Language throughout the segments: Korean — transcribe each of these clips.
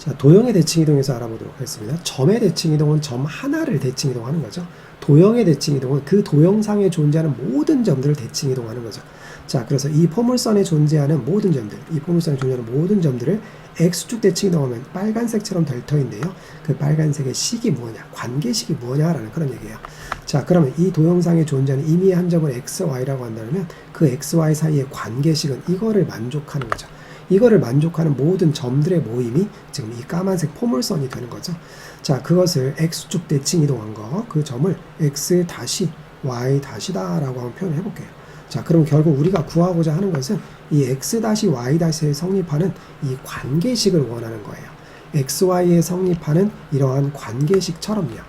자, 도형의 대칭 이동에서 알아보도록 하겠습니다. 점의 대칭 이동은 점 하나를 대칭 이동하는 거죠. 도형의 대칭 이동은 그 도형상에 존재하는 모든 점들을 대칭 이동하는 거죠. 자, 그래서 이 포물선에 존재하는 모든 점들, 이 포물선에 존재하는 모든 점들을 X축 대칭 이동하면 빨간색처럼 될 터인데요. 그 빨간색의 식이 뭐냐, 관계식이 뭐냐라는 그런 얘기예요. 자, 그러면 이 도형상에 존재하는 임의의 한 점을 X, Y라고 한다면 그 X, Y 사이의 관계식은 이거를 만족하는 거죠. 이거를 만족하는 모든 점들의 모임이 지금 이 까만색 포물선이 되는 거죠. 자, 그것을 X축 대칭 이동한 거, 그 점을 X 다시 Y 다시다 라고 한번 표현을 해볼게요. 자, 그럼 결국 우리가 구하고자 하는 것은 이 X 다시 Y 다시에 성립하는 이 관계식을 원하는 거예요. X, Y에 성립하는 이러한 관계식처럼요.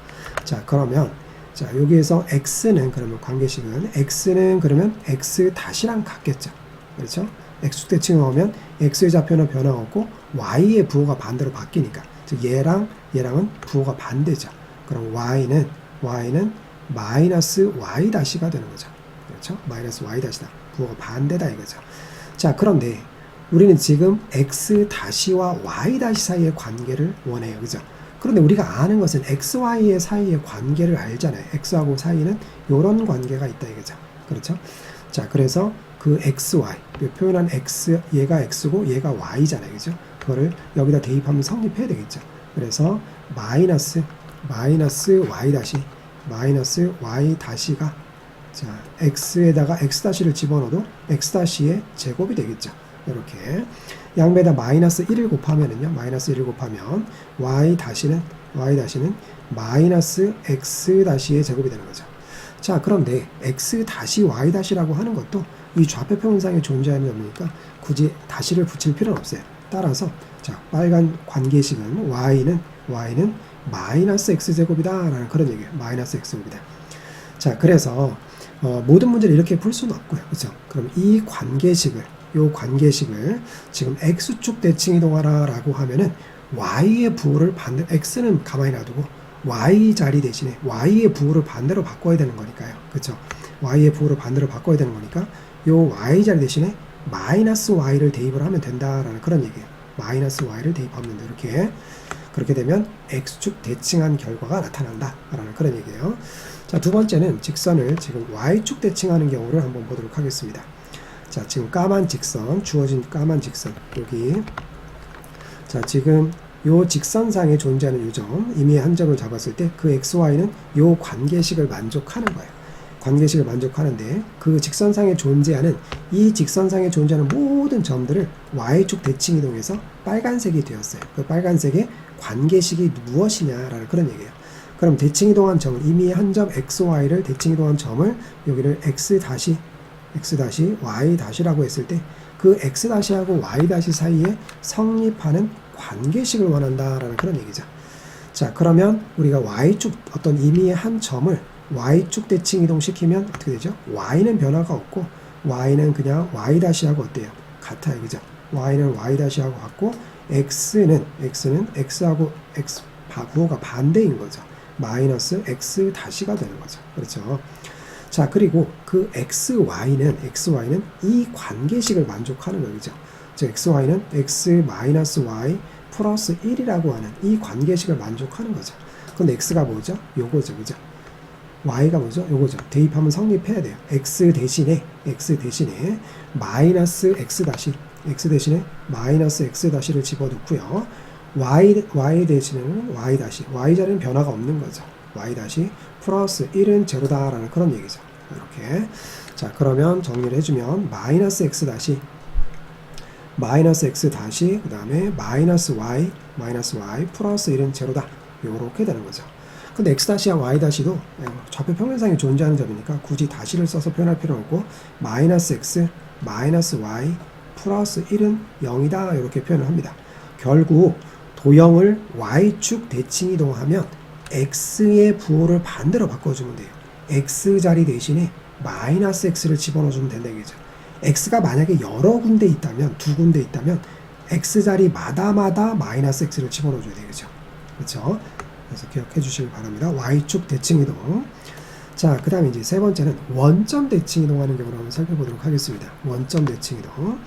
자, 그러면 자, 여기에서 X는 그러면 관계식은 X는 그러면 X 다시랑 같겠죠. 그렇죠? X축 대칭을 하면 X의 좌표는 변화 없고 Y의 부호가 반대로 바뀌니까, 즉 얘랑은 부호가 반대죠. 그럼 Y는 마이너스 Y 다시가 되는 거죠. 그렇죠? 마이너스 Y 다시다. 부호가 반대다 이거죠. 자, 그런데 우리는 지금 X 다시와 Y 다시 사이의 관계를 원해요. 그죠? 그런데 우리가 아는 것은 X, Y의 사이의 관계를 알잖아요. X하고 사이는 이런 관계가 있다 이거죠. 그렇죠? 자, 그래서 그 XY, 표현한 X, 얘가 X고 얘가 Y잖아요. 그죠? 그거를 여기다 대입하면 성립해야 되겠죠. 그래서 마이너스 Y 다시가 자, X에다가 X 다시를 집어넣어도 X 다시의 제곱이 되겠죠. 이렇게 양배에다 마이너스 1을 곱하면은요, 마이너스 1을 곱하면 Y 다시는 마이너스 X 다시의 제곱이 되는 거죠. 자, 그런데 X 다시 Y 다시라고 하는 것도 이 좌표 평행상에 존재하는 점이니까 굳이 다시를 붙일 필요는 없어요. 따라서 자, 빨간 관계식은 Y는 마이너스 X제곱이다 라는 그런 얘기예요. 마이너스 X제곱이다. 자, 그래서 모든 문제를 이렇게 풀 수는 없고요. 그렇죠? 그럼 이 관계식을 지금 X축 대칭 이동하라 라고 하면은 Y의 부호를 X는 가만히 놔두고 Y 자리 대신에 Y의 부호를 반대로 바꿔야 되는 거니까요. 그렇죠? Y의 부호를 반대로 바꿔야 되는 거니까 요 Y 자리 대신에 마이너스 Y를 대입을 하면 된다라는 그런 얘기예요. 마이너스 Y를 대입하면 된다. 이렇게 그렇게 되면 X축 대칭한 결과가 나타난다라는 그런 얘기예요. 자, 두 번째는 직선을 지금 Y축 대칭하는 경우를 한번 보도록 하겠습니다. 자, 지금 까만 직선, 주어진 까만 직선 여기. 자, 지금 요 직선상에 존재하는 요 점, 임의의 한 점을 잡았을 때 그 XY는 요 관계식을 만족하는 거예요. 관계식을 만족하는데 그 직선상에 존재하는 이 직선상에 존재하는 모든 점들을 Y축 대칭 이동해서 빨간색이 되었어요. 그 빨간색의 관계식이 무엇이냐라는 그런 얘기예요. 그럼 대칭 이동한 점은 임의의 한 점 XY를 대칭 이동한 점을 여기를 X 다시 Y 다시라고 했을 때 그 X 다시하고 Y 다시 사이에 성립하는 관계식을 원한다라는 그런 얘기죠. 자, 그러면 우리가 Y축 어떤 임의의 한 점을 Y축 대칭 이동시키면 어떻게 되죠? Y는 변화가 없고 Y는 그냥 Y 다시하고 어때요? 같아요. 그죠? Y는 Y 다시하고 같고 X는 X하고 X 부호가 반대인 거죠. 마이너스 X 다시가 되는 거죠. 그렇죠? 자, 그리고 그 XY는 이 관계식을 만족하는 거죠. 즉 XY는 X 마이너스 Y 플러스 1이라고 하는 이 관계식을 만족하는 거죠. 근데 X가 뭐죠? 요거죠. 그죠? Y가 뭐죠? 요거죠. 대입하면 성립해야 돼요. X 대신에 마이너스 X 대신에 마이너스 X 다시를 집어넣고요. Y 대신에는 Y 다시. Y 자리는 변화가 없는 거죠. Y 다시 플러스 1은 제로다라는 그런 얘기죠. 이렇게. 자, 그러면 정리를 해주면 마이너스 X 다시 그 다음에 마이너스 Y 플러스 1은 제로다. 요렇게 되는 거죠. 근데 X 다시와 Y 다시도 좌표 평행상에 존재하는 점이니까 굳이 다시를 써서 표현할 필요는 없고 마이너스 X 마이너스 Y 플러스 1은 0이다. 이렇게 표현을 합니다. 결국 도형을 Y축 대칭 이동하면 X의 부호를 반대로 바꿔주면 돼요. X 자리 대신에 마이너스 X를 집어넣어주면 된다 이거죠. X가 만약에 여러 군데 있다면, 두 군데 있다면 X 자리마다 마이너스 X를 집어넣어줘야 되겠죠. 그렇죠? 그래서 기억해 주시기 바랍니다. Y축 대칭 이동. 자, 그 다음에 이제 세 번째는 원점 대칭 이동하는 경우를 한번 살펴보도록 하겠습니다. 원점 대칭 이동.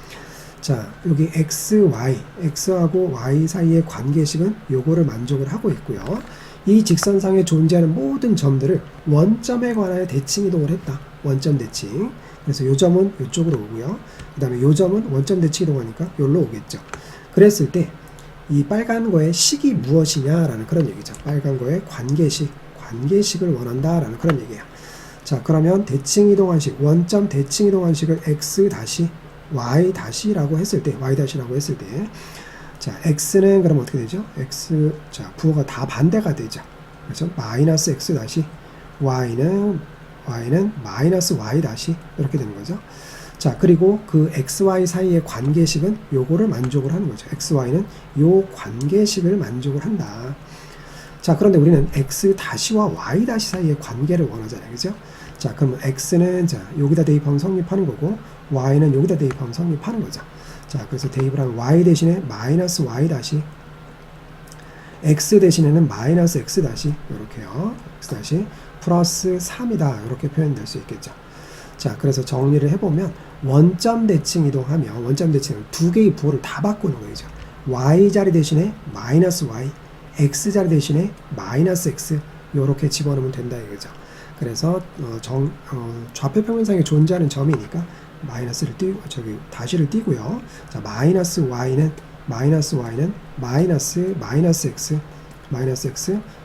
자, 여기 x, y, x하고 y 사이의 관계식은 요거를 만족을 하고 있고요. 이 직선상에 존재하는 모든 점들을 원점에 관하여 대칭 이동을 했다. 원점 대칭. 그래서 요 점은 요쪽으로 오고요. 그 다음에 요 점은 원점 대칭 이동하니까 요로 오겠죠. 그랬을 때 이 빨간 거의 식이 무엇이냐라는 그런 얘기죠. 빨간 거의 관계식을 원한다라는 그런 얘기예요. 자, 그러면 대칭 이동한식, 원점 대칭 이동한식을 x 다시 y 다시라고 했을 때, y 다시라고 했을 때, 자, x는 그럼 어떻게 되죠? x, 자, 부호가 다 반대가 되죠. 그렇죠? 마이너스 x 다시, y는 마이너스 y 다시, 이렇게 되는 거죠. 자, 그리고 그 xy 사이의 관계식은 요거를 만족을 하는 거죠. xy는 요 관계식을 만족을 한다. 자, 그런데 우리는 x 다시와 y 다시 사이의 관계를 원하잖아요. 그죠? 자, 그럼 x는 자, 여기다 대입하면 성립하는 거고, y는 여기다 대입하면 성립하는 거죠. 자, 그래서 대입을 하면 y 대신에 마이너스 y 다시, x 대신에는 마이너스 x 다시, 이렇게요. x 다시 플러스 3이다. 이렇게 표현될 수 있겠죠. 자, 그래서 정리를 해보면 원점 대칭 이동하면 원점 대칭은 두 개의 부호를 다 바꾸는 거죠. y 자리 대신에 마이너스 y, x 자리 대신에 마이너스 x 이렇게 집어넣으면 된다 이거죠. 그래서 좌표 평면상에 존재하는 점이니까 마이너스를 띄고 다시를 띄고요. 자, 마이너스 y는 마이너스 x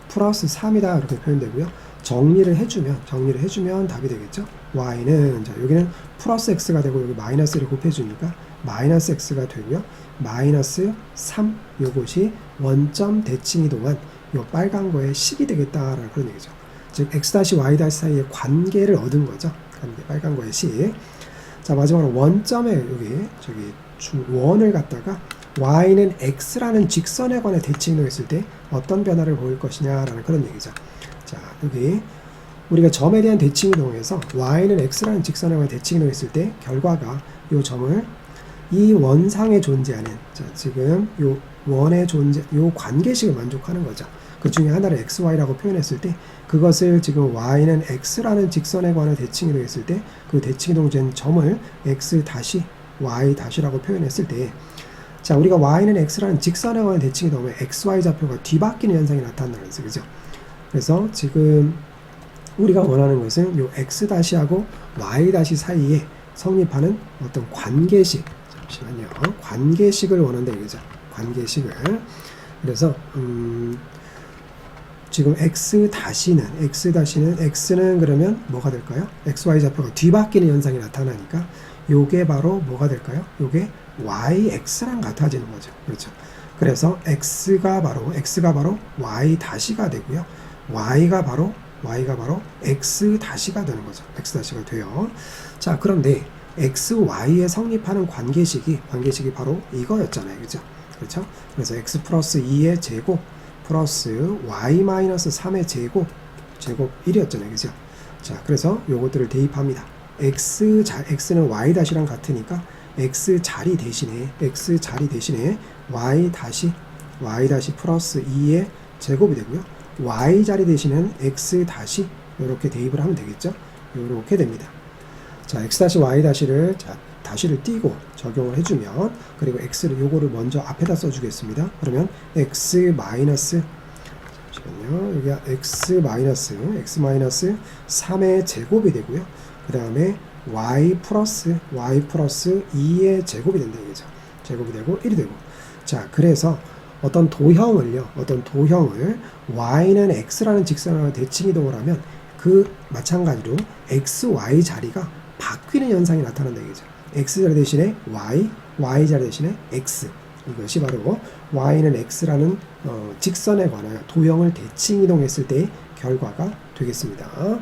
플러스 3이다 이렇게 표현되고요. 정리를 해주면 답이 되겠죠. y는 자, 여기는 플러스 x가 되고 여기 마이너스를 곱해주니까 마이너스 x가 되고요. 마이너스 3 요것이 원점 대칭 이동한 요 빨간 거의 식이 되겠다라는 그런 얘기죠. 즉 x-y 사이의 관계를 얻은 거죠. 빨간 거의 식. 자, 마지막으로 원점에 여기 원을 갖다가 y는 x라는 직선에 관해 대칭 이동했을 때 어떤 변화를 보일 것이냐라는 그런 얘기죠. 자, 여기 우리가 점에 대한 대칭 이동에서 y는 x라는 직선에 관해 대칭 이동했을 때 결과가 이 점을 이 원상에 존재하는 자, 지금 요 원에 요 관계식을 만족하는 거죠. 그 중에 하나를 xy라고 표현했을 때 그것을 지금 y는 x라는 직선에 관해 대칭 이동했을 때 그 대칭 이동된 점을 x 다시 y 다시라고 표현했을 때 자, 우리가 y는 x라는 직선에 관해 대칭 이동하면 xy 좌표가 뒤바뀌는 현상이 나타난다는 거죠. 그죠? 그래서 지금 우리가 원하는 것은 요 x 다시하고 y 다시 사이에 성립하는 어떤 관계식, 잠시만요. 관계식을 원한다 이거죠. 관계식을. 그래서 지금 x는 그러면 뭐가 될까요? xy 좌표가 뒤바뀌는 현상이 나타나니까 요게 바로 뭐가 될까요? 요게 yx랑 같아지는 거죠. 그렇죠. 그래서 x가 바로 y 다시가 되고요. y가 바로 x 다시가 되는 거죠. x 다시가 돼요. 자, 그런데 x, y에 성립하는 관계식이 바로 이거였잖아요. 그죠? 그렇죠? 그래서 x 플러스 2의 제곱 플러스 y 마이너스 3의 제곱 1이었잖아요. 그죠? 자, 그래서 요것들을 대입합니다. x는 y 다시랑 같으니까 x 자리 대신에 y 다시 플러스 2의 제곱이 되고요. y 자리 대신에는 x 다시 이렇게 대입을 하면 되겠죠. 이렇게 됩니다. 자, x 다시 y 다시를 다시를 띄고 적용을 해주면 그리고 x를 요거를 먼저 앞에다 써주겠습니다. 그러면 x 마이너스 잠시만요. 여기가 x 마이너스 3의 제곱이 되고요. 그 다음에 y 플러스 2의 제곱이 된다 이거죠. 제곱이 되고 1이 되고. 자, 그래서 어떤 도형을 y는 x라는 직선으로 대칭 이동을 하면 그 마찬가지로 x, y 자리가 바뀌는 현상이 나타난다 이거죠. x 자리 대신에 y 자리 대신에 x. 이것이 바로 y는 x라는 직선에 관하여 도형을 대칭 이동했을 때의 결과가 되겠습니다.